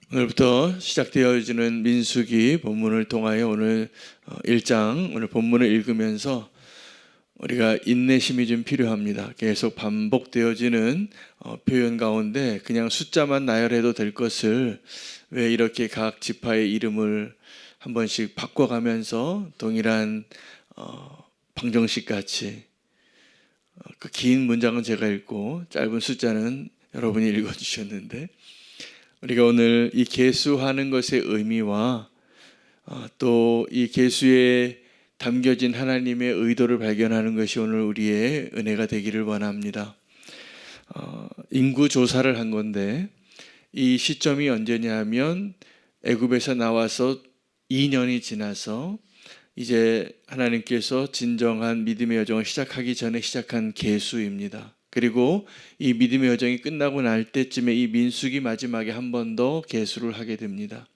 오늘부터 시작되어지는 민수기 본문을 통하여 오늘 1장 오늘 본문을 읽으면서 우리가 인내심이 좀 필요합니다. 계속 반복되어지는 표현 가운데 그냥 숫자만 나열해도 될 것을 왜 이렇게 각 지파의 이름을 한 번씩 바꿔가면서 동일한 방정식 같이 그 긴 문장은 제가 읽고 짧은 숫자는 여러분이 읽어주셨는데, 우리가 오늘 이 계수하는 것의 의미와 또 이 계수에 담겨진 하나님의 의도를 발견하는 것이 오늘 우리의 은혜가 되기를 원합니다. 인구 조사를 한 건데 이 시점이 언제냐 하면 애굽에서 나와서 2년이 지나서 이제 하나님께서 진정한 믿음의 여정을 시작하기 전에 시작한 계수입니다. 그리고 이 믿음의 여정이 끝나고 날 때쯤에 이 민수기 마지막에 한 번 더 계수를 하게 됩니다.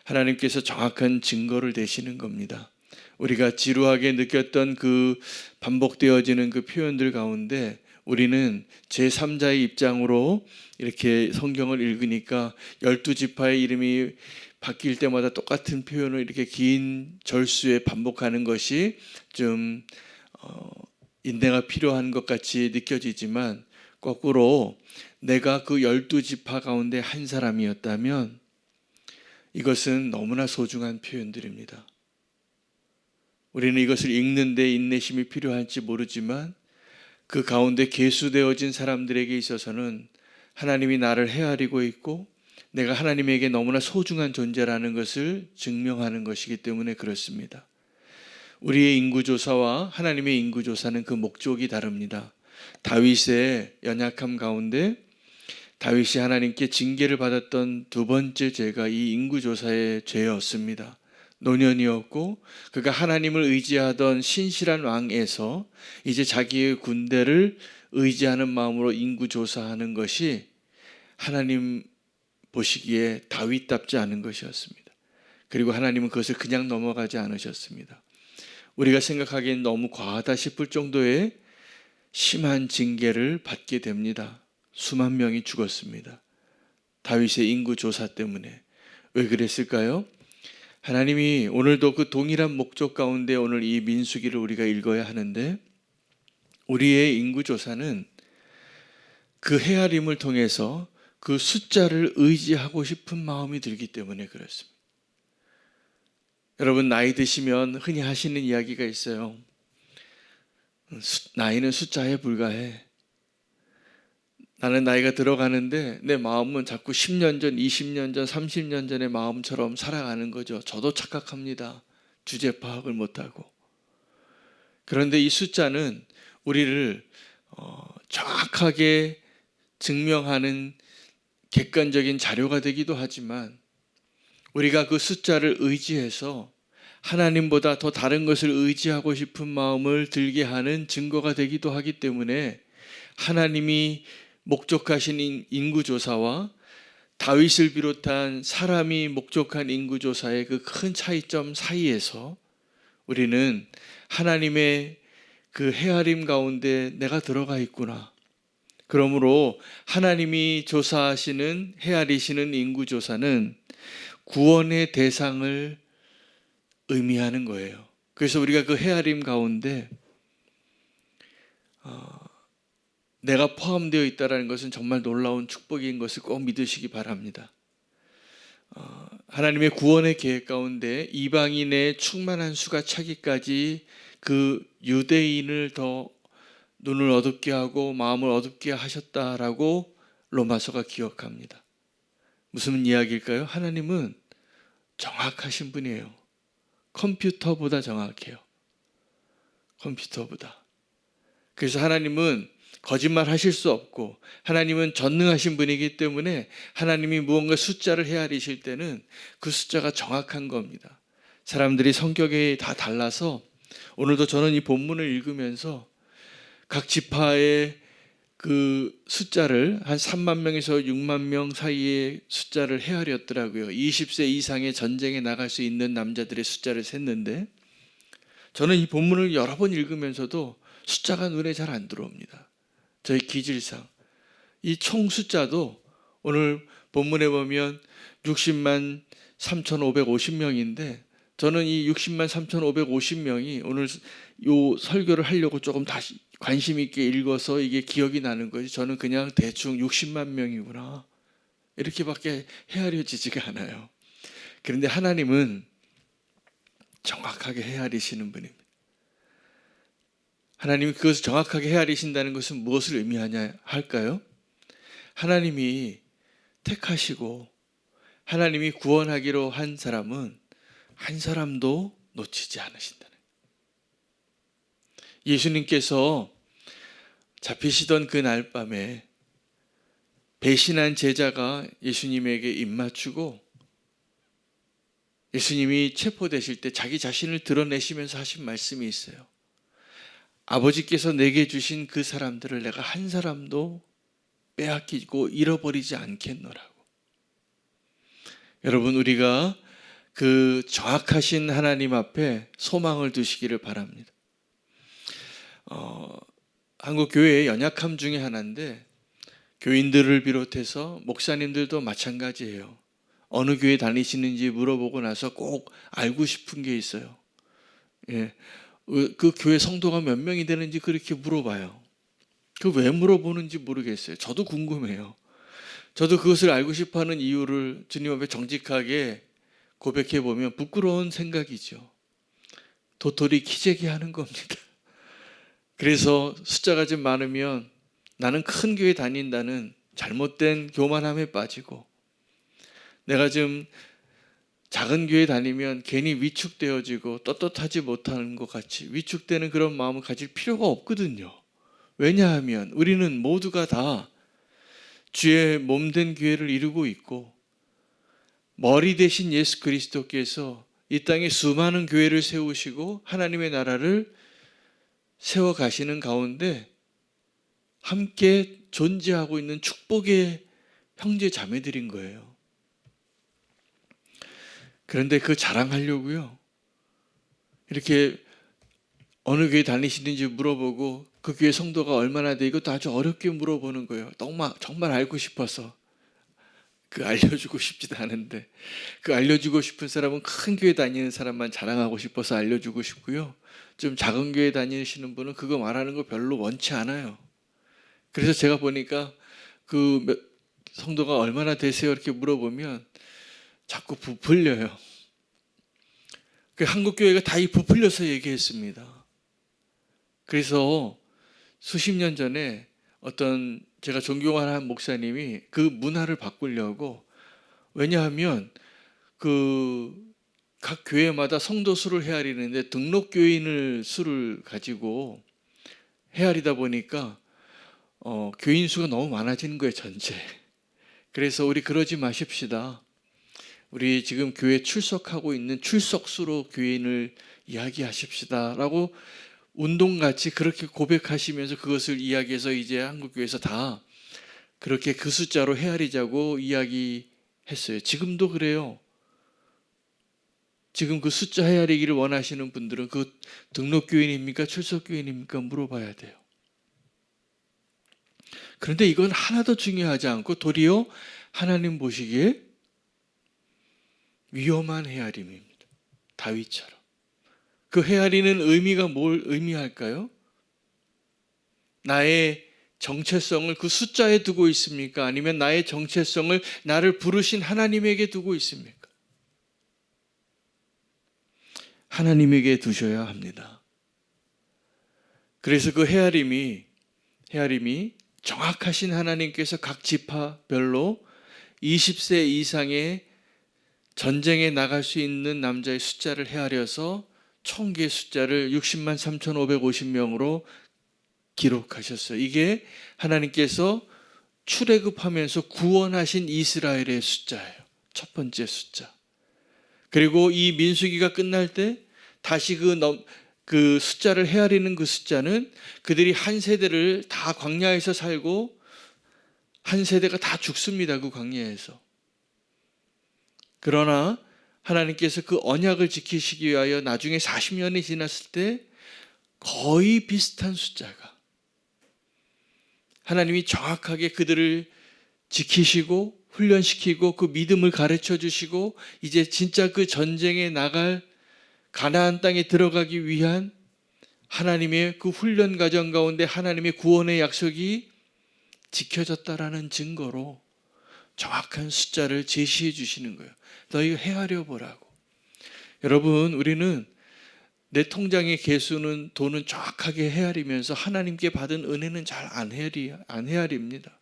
하나님께서 정확한 증거를 대시는 겁니다. 우리가 지루하게 느꼈던 그 반복되어지는 그 표현들 가운데 우리는 제3자의 입장으로 이렇게 성경을 읽으니까 12지파의 이름이 바뀔 때마다 똑같은 표현을 이렇게 긴 절수에 반복하는 것이 좀 인내가 필요한 것 같이 느껴지지만, 거꾸로 내가 그 12지파 가운데 한 사람이었다면 이것은 너무나 소중한 표현들입니다. 우리는 이것을 읽는데 인내심이 필요할지 모르지만 그 가운데 계수되어진 사람들에게 있어서는 하나님이 나를 헤아리고 있고 내가 하나님에게 너무나 소중한 존재라는 것을 증명하는 것이기 때문에 그렇습니다. 우리의 인구조사와 하나님의 인구조사는 그 목적이 다릅니다. 다윗의 연약함 가운데 다윗이 하나님께 징계를 받았던 두 번째 죄가 이 인구조사의 죄였습니다. 노년이었고 그가 하나님을 의지하던 신실한 왕에서 이제 자기의 군대를 의지하는 마음으로 인구조사하는 것이 하나님 보시기에 다윗답지 않은 것이었습니다. 그리고 하나님은 그것을 그냥 넘어가지 않으셨습니다. 우리가 생각하기엔 너무 과하다 싶을 정도의 심한 징계를 받게 됩니다. 수만 명이 죽었습니다. 다윗의 인구조사 때문에. 왜 그랬을까요? 하나님이 오늘도 그 동일한 목적 가운데 오늘 이 민수기를 우리가 읽어야 하는데, 우리의 인구조사는 그 헤아림을 통해서 그 숫자를 의지하고 싶은 마음이 들기 때문에 그렇습니다. 여러분, 나이 드시면 흔히 하시는 이야기가 있어요. 나이는 숫자에 불과해. 나는 나이가 들어가는데 내 마음은 자꾸 10년 전, 20년 전, 30년 전의 마음처럼 살아가는 거죠. 저도 착각합니다. 주제 파악을 못하고. 그런데 이 숫자는 우리를 정확하게 증명하는 객관적인 자료가 되기도 하지만, 우리가 그 숫자를 의지해서 하나님보다 더 다른 것을 의지하고 싶은 마음을 들게 하는 증거가 되기도 하기 때문에 하나님이 목적하신 인구조사와 다윗을 비롯한 사람이 목적한 인구조사의 그 큰 차이점 사이에서 우리는 하나님의 그 헤아림 가운데 내가 들어가 있구나. 그러므로 하나님이 조사하시는, 헤아리시는 인구조사는 구원의 대상을 의미하는 거예요. 그래서 우리가 그 헤아림 가운데 내가 포함되어 있다는 것은 정말 놀라운 축복인 것을 꼭 믿으시기 바랍니다. 하나님의 구원의 계획 가운데 이방인의 충만한 수가 차기까지 그 유대인을 더 눈을 어둡게 하고 마음을 어둡게 하셨다라고 로마서가 기억합니다. 무슨 이야기일까요? 하나님은 정확하신 분이에요. 컴퓨터보다 정확해요. 컴퓨터보다. 그래서 하나님은 거짓말 하실 수 없고 하나님은 전능하신 분이기 때문에 하나님이 무언가 숫자를 헤아리실 때는 그 숫자가 정확한 겁니다. 사람들이 성격이 다 달라서 오늘도 저는 이 본문을 읽으면서 각 지파의 그 숫자를 한 3만 명에서 6만 명 사이의 숫자를 헤아렸더라고요. 20세 이상의 전쟁에 나갈 수 있는 남자들의 숫자를 셌는데, 저는 이 본문을 여러 번 읽으면서도 숫자가 눈에 잘 안 들어옵니다. 저희 기질상 이 총 숫자도 오늘 본문에 보면 60만 3,550명인데 저는 이 60만 3,550명이 오늘 요 설교를 하려고 조금 다시 관심 있게 읽어서 이게 기억이 나는 거지. 저는 그냥 대충 60만 명이구나 이렇게밖에 헤아려지지가 않아요. 그런데 하나님은 정확하게 헤아리시는 분입니다. 하나님이 그것을 정확하게 헤아리신다는 것은 무엇을 의미하냐 할까요? 하나님이 택하시고 하나님이 구원하기로 한 사람은 한 사람도 놓치지 않으신다는 거예요. 예수님께서 잡히시던 그 날 밤에 배신한 제자가 예수님에게 입맞추고 예수님이 체포되실 때 자기 자신을 드러내시면서 하신 말씀이 있어요. 아버지께서 내게 주신 그 사람들을 내가 한 사람도 빼앗기고 잃어버리지 않겠노라고. 여러분, 우리가 그 정확하신 하나님 앞에 소망을 두시기를 바랍니다. 한국 교회의 연약함 중에 하나인데 교인들을 비롯해서 목사님들도 마찬가지예요. 어느 교회 다니시는지 물어보고 나서 꼭 알고 싶은 게 있어요. 예, 그 교회 성도가 몇 명이 되는지 그렇게 물어봐요. 그 왜 물어보는지 모르겠어요. 저도 궁금해요. 저도 그것을 알고 싶어하는 이유를 주님 앞에 정직하게 고백해 보면 부끄러운 생각이죠. 도토리 키재기 하는 겁니다. 그래서 숫자가 좀 많으면 나는 큰 교회 다닌다는 잘못된 교만함에 빠지고 내가 좀 작은 교회 다니면 괜히 위축되어지고 떳떳하지 못하는 것 같이 위축되는 그런 마음을 가질 필요가 없거든요. 왜냐하면 우리는 모두가 다 주의 몸된 교회를 이루고 있고 머리 대신 예수 그리스도께서 이 땅에 수많은 교회를 세우시고 하나님의 나라를 세워가시는 가운데 함께 존재하고 있는 축복의 형제 자매들인 거예요. 그런데 그 자랑하려고요. 이렇게 어느 교회 다니시는지 물어보고 그 교회 성도가 얼마나 돼 이것도 아주 어렵게 물어보는 거예요. 정말 알고 싶어서. 그 알려주고 싶지도 않은데 그 알려주고 싶은 사람은 큰 교회 다니는 사람만 자랑하고 싶어서 알려주고 싶고요. 좀 작은 교회 다니시는 분은 그거 말하는 거 별로 원치 않아요. 그래서 제가 보니까 그 성도가 얼마나 되세요 이렇게 물어보면 자꾸 부풀려요. 그 한국 교회가 다 이 부풀려서 얘기했습니다. 그래서 수십 년 전에 어떤 제가 존경하는 한 목사님이 그 문화를 바꾸려고, 왜냐하면 그 각 교회마다 성도 수를 헤아리는데 등록 교인을 수를 가지고 헤아리다 보니까 교인 수가 너무 많아지는 거예요, 전체. 그래서 우리 그러지 마십시다. 우리 지금 교회 출석하고 있는 출석수로 교인을 이야기하십시다라고 운동같이 그렇게 고백하시면서 그것을 이야기해서 이제 한국교회에서 다 그렇게 그 숫자로 헤아리자고 이야기했어요. 지금도 그래요. 지금 그 숫자 헤아리기를 원하시는 분들은 그 등록교인입니까? 출석교인입니까? 물어봐야 돼요. 그런데 이건 하나도 중요하지 않고 도리어 하나님 보시기에 위험한 헤아림입니다. 다윗처럼. 그 헤아리는 의미가 뭘 의미할까요? 나의 정체성을 그 숫자에 두고 있습니까? 아니면 나의 정체성을 나를 부르신 하나님에게 두고 있습니까? 하나님에게 두셔야 합니다. 그래서 그 헤아림이 정확하신 하나님께서 각 지파별로 20세 이상의 전쟁에 나갈 수 있는 남자의 숫자를 헤아려서 총기의 숫자를 60만 3,550명으로 기록하셨어요. 이게 하나님께서 출애굽하면서 구원하신 이스라엘의 숫자예요. 첫 번째 숫자. 그리고 이 민수기가 끝날 때 다시 그 숫자를 헤아리는 그 숫자는 그들이 한 세대를 다 광야에서 살고 한 세대가 다 죽습니다. 그 광야에서. 그러나 하나님께서 그 언약을 지키시기 위하여 나중에 40년이 지났을 때 거의 비슷한 숫자가 하나님이 정확하게 그들을 지키시고 훈련시키고 그 믿음을 가르쳐 주시고 이제 진짜 그 전쟁에 나갈 가나안 땅에 들어가기 위한 하나님의 그 훈련 과정 가운데 하나님의 구원의 약속이 지켜졌다라는 증거로 정확한 숫자를 제시해 주시는 거예요. 너희가 헤아려 보라고. 여러분, 우리는 내 통장의 개수는 돈은 정확하게 헤아리면서 하나님께 받은 은혜는 잘 안 헤아립니다.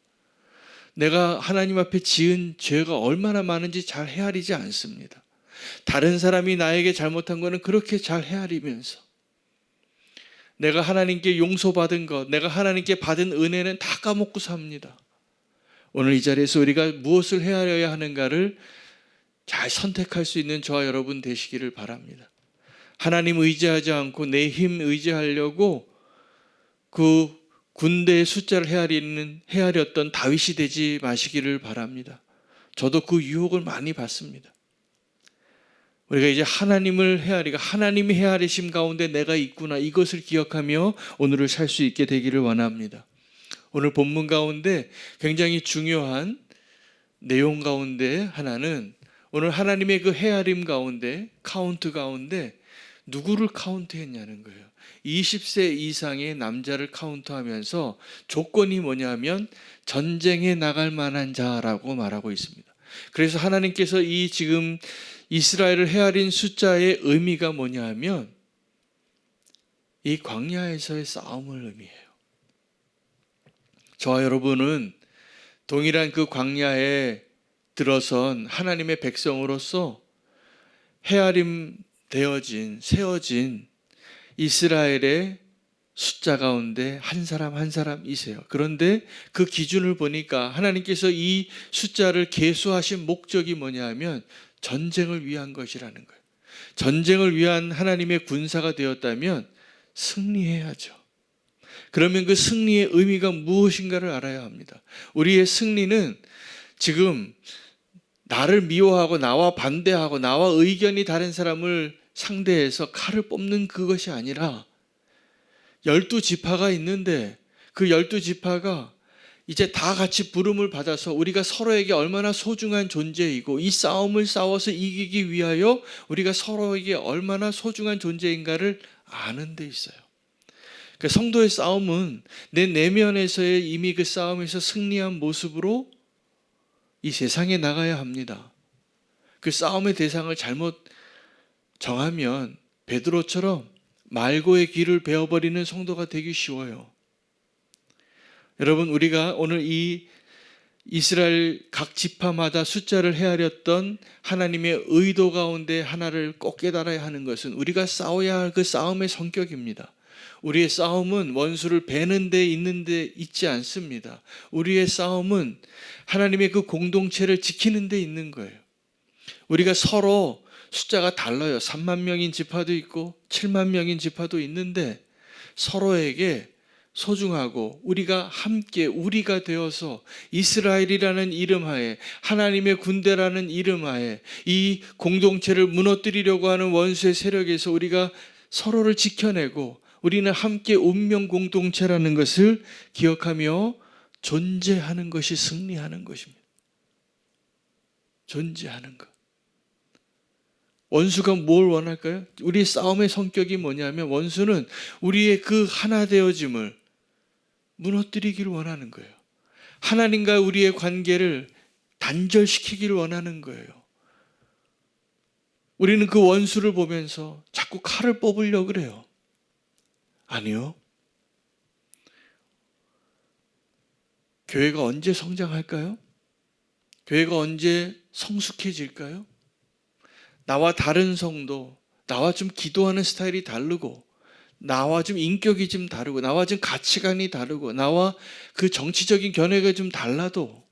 내가 하나님 앞에 지은 죄가 얼마나 많은지 잘 헤아리지 않습니다. 다른 사람이 나에게 잘못한 거는 그렇게 잘 헤아리면서 내가 하나님께 용서받은 것, 내가 하나님께 받은 은혜는 다 까먹고 삽니다. 오늘 이 자리에서 우리가 무엇을 헤아려야 하는가를 잘 선택할 수 있는 저와 여러분 되시기를 바랍니다. 하나님 의지하지 않고 내 힘 의지하려고 그 군대의 숫자를 헤아렸던 다윗이 되지 마시기를 바랍니다. 저도 그 유혹을 많이 받습니다. 우리가 이제 하나님을 헤아리고 하나님이 헤아리심 가운데 내가 있구나, 이것을 기억하며 오늘을 살 수 있게 되기를 원합니다. 오늘 본문 가운데 굉장히 중요한 내용 가운데 하나는 오늘 하나님의 그 헤아림 가운데, 카운트 가운데 누구를 카운트했냐는 거예요. 20세 이상의 남자를 카운트하면서 조건이 뭐냐면 전쟁에 나갈 만한 자라고 말하고 있습니다. 그래서 하나님께서 이 지금 이스라엘을 헤아린 숫자의 의미가 뭐냐 하면 이 광야에서의 싸움을 의미해요. 저와 여러분은 동일한 그 광야에 들어선 하나님의 백성으로서 헤아림 세워진 이스라엘의 숫자 가운데 한 사람 한 사람이세요. 그런데 그 기준을 보니까 하나님께서 이 숫자를 계수하신 목적이 뭐냐 하면 전쟁을 위한 것이라는 거예요. 전쟁을 위한 하나님의 군사가 되었다면 승리해야죠. 그러면 그 승리의 의미가 무엇인가를 알아야 합니다. 우리의 승리는 지금 나를 미워하고 나와 반대하고 나와 의견이 다른 사람을 상대해서 칼을 뽑는 그것이 아니라 12지파가 있는데 그 12지파가 이제 다 같이 부름을 받아서 우리가 서로에게 얼마나 소중한 존재이고 이 싸움을 싸워서 이기기 위하여 우리가 서로에게 얼마나 소중한 존재인가를 아는 데 있어요. 그러니까 성도의 싸움은 내 내면에서의 이미 그 싸움에서 승리한 모습으로 이 세상에 나가야 합니다. 그 싸움의 대상을 잘못 정하면 베드로처럼 말고의 길을 베어버리는 성도가 되기 쉬워요. 여러분, 우리가 오늘 이 이스라엘 각 지파마다 숫자를 헤아렸던 하나님의 의도 가운데 하나를 꼭 깨달아야 하는 것은 우리가 싸워야 할 그 싸움의 성격입니다. 우리의 싸움은 원수를 베는 데 있는데 있지 않습니다. 우리의 싸움은 하나님의 그 공동체를 지키는 데 있는 거예요. 우리가 서로 숫자가 달라요. 3만 명인 지파도 있고 7만 명인 지파도 있는데 서로에게 소중하고 우리가 함께 우리가 되어서 이스라엘이라는 이름 하에 하나님의 군대라는 이름 하에 이 공동체를 무너뜨리려고 하는 원수의 세력에서 우리가 서로를 지켜내고 우리는 함께 운명 공동체라는 것을 기억하며 존재하는 것이 승리하는 것입니다. 존재하는 것. 원수가 뭘 원할까요? 우리의 싸움의 성격이 뭐냐면 원수는 우리의 그 하나 되어짐을 무너뜨리기를 원하는 거예요. 하나님과 우리의 관계를 단절시키기를 원하는 거예요. 우리는 그 원수를 보면서 자꾸 칼을 뽑으려고 그래요. 아니요. 교회가 언제 성장할까요? 교회가 언제 성숙해질까요? 나와 다른 성도, 나와 좀 기도하는 스타일이 다르고 나와 좀 인격이 좀 다르고 나와 좀 가치관이 다르고 나와 그 정치적인 견해가 좀 달라도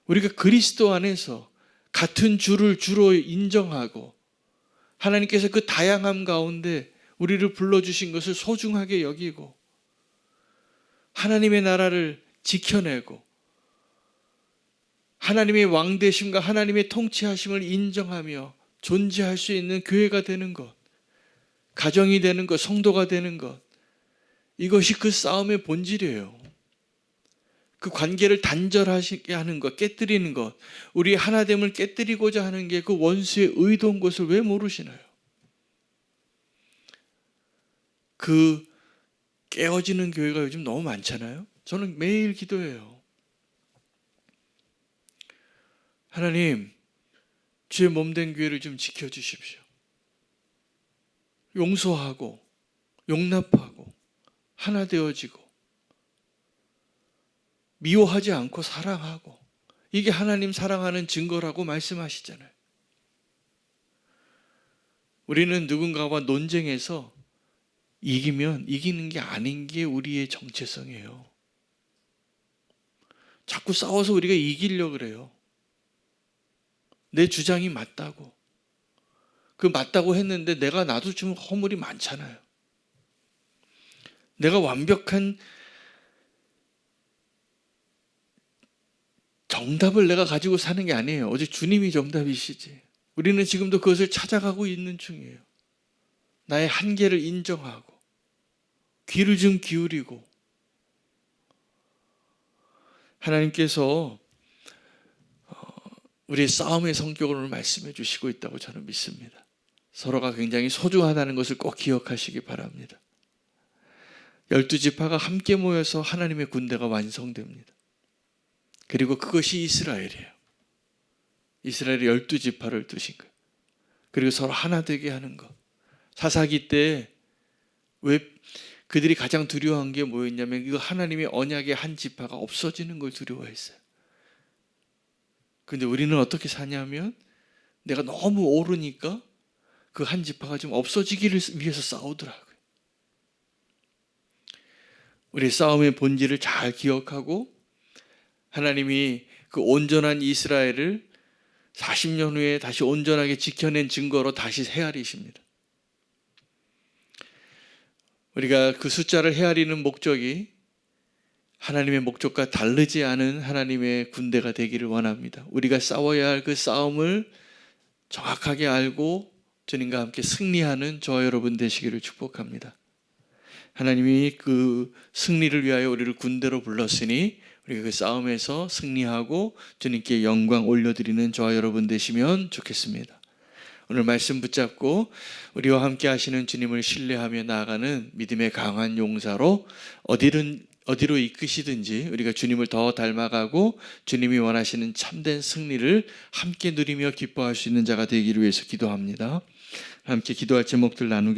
우리가 그리스도 안에서 같은 주를 주로 인정하고 하나님께서 그 다양함 가운데 우리를 불러주신 것을 소중하게 여기고 하나님의 나라를 지켜내고 하나님의 왕되심과 하나님의 통치하심을 인정하며 존재할 수 있는 교회가 되는 것, 가정이 되는 것, 성도가 되는 것, 이것이 그 싸움의 본질이에요. 그 관계를 단절하게 하는 것, 깨뜨리는 것, 우리 하나됨을 깨뜨리고자 하는 게 그 원수의 의도인 것을 왜 모르시나요? 그 깨어지는 교회가 요즘 너무 많잖아요. 저는 매일 기도해요. 하나님, 주의 몸된 교회를 좀 지켜주십시오. 용서하고 용납하고 하나 되어지고 미워하지 않고 사랑하고, 이게 하나님 사랑하는 증거라고 말씀하시잖아요. 우리는 누군가와 논쟁해서 이기면 이기는 게 아닌 게 우리의 정체성이에요. 자꾸 싸워서 우리가 이기려고 그래요. 내 주장이 맞다고. 그 맞다고 했는데 나도 좀 허물이 많잖아요. 내가 완벽한 정답을 내가 가지고 사는 게 아니에요. 오직 주님이 정답이시지. 우리는 지금도 그것을 찾아가고 있는 중이에요. 나의 한계를 인정하고 귀를 좀 기울이고, 하나님께서 우리의 싸움의 성격을 오늘 말씀해 주시고 있다고 저는 믿습니다. 서로가 굉장히 소중하다는 것을 꼭 기억하시기 바랍니다. 12지파가 함께 모여서 하나님의 군대가 완성됩니다. 그리고 그것이 이스라엘이에요. 이스라엘이 12지파를 두신 거예요. 그리고 서로 하나 되게 하는 것. 사사기 때 왜 그들이 가장 두려워한 게 뭐였냐면, 그 하나님의 언약의 한 지파가 없어지는 걸 두려워했어요. 근데 우리는 어떻게 사냐면, 내가 너무 오르니까 그 한 지파가 좀 없어지기를 위해서 싸우더라고요. 우리 싸움의 본질을 잘 기억하고, 하나님이 그 온전한 이스라엘을 40년 후에 다시 온전하게 지켜낸 증거로 다시 헤아리십니다. 우리가 그 숫자를 헤아리는 목적이 하나님의 목적과 다르지 않은 하나님의 군대가 되기를 원합니다. 우리가 싸워야 할 그 싸움을 정확하게 알고 주님과 함께 승리하는 저와 여러분 되시기를 축복합니다. 하나님이 그 승리를 위하여 우리를 군대로 불렀으니 우리가 그 싸움에서 승리하고 주님께 영광 올려드리는 저와 여러분 되시면 좋겠습니다. 오늘 말씀 붙잡고 우리와 함께 하시는 주님을 신뢰하며 나아가는 믿음의 강한 용사로 어디로 이끄시든지 우리가 주님을 더 닮아가고 주님이 원하시는 참된 승리를 함께 누리며 기뻐할 수 있는 자가 되기를 위해서 기도합니다. 함께 기도할 제목들 나누겠습니다.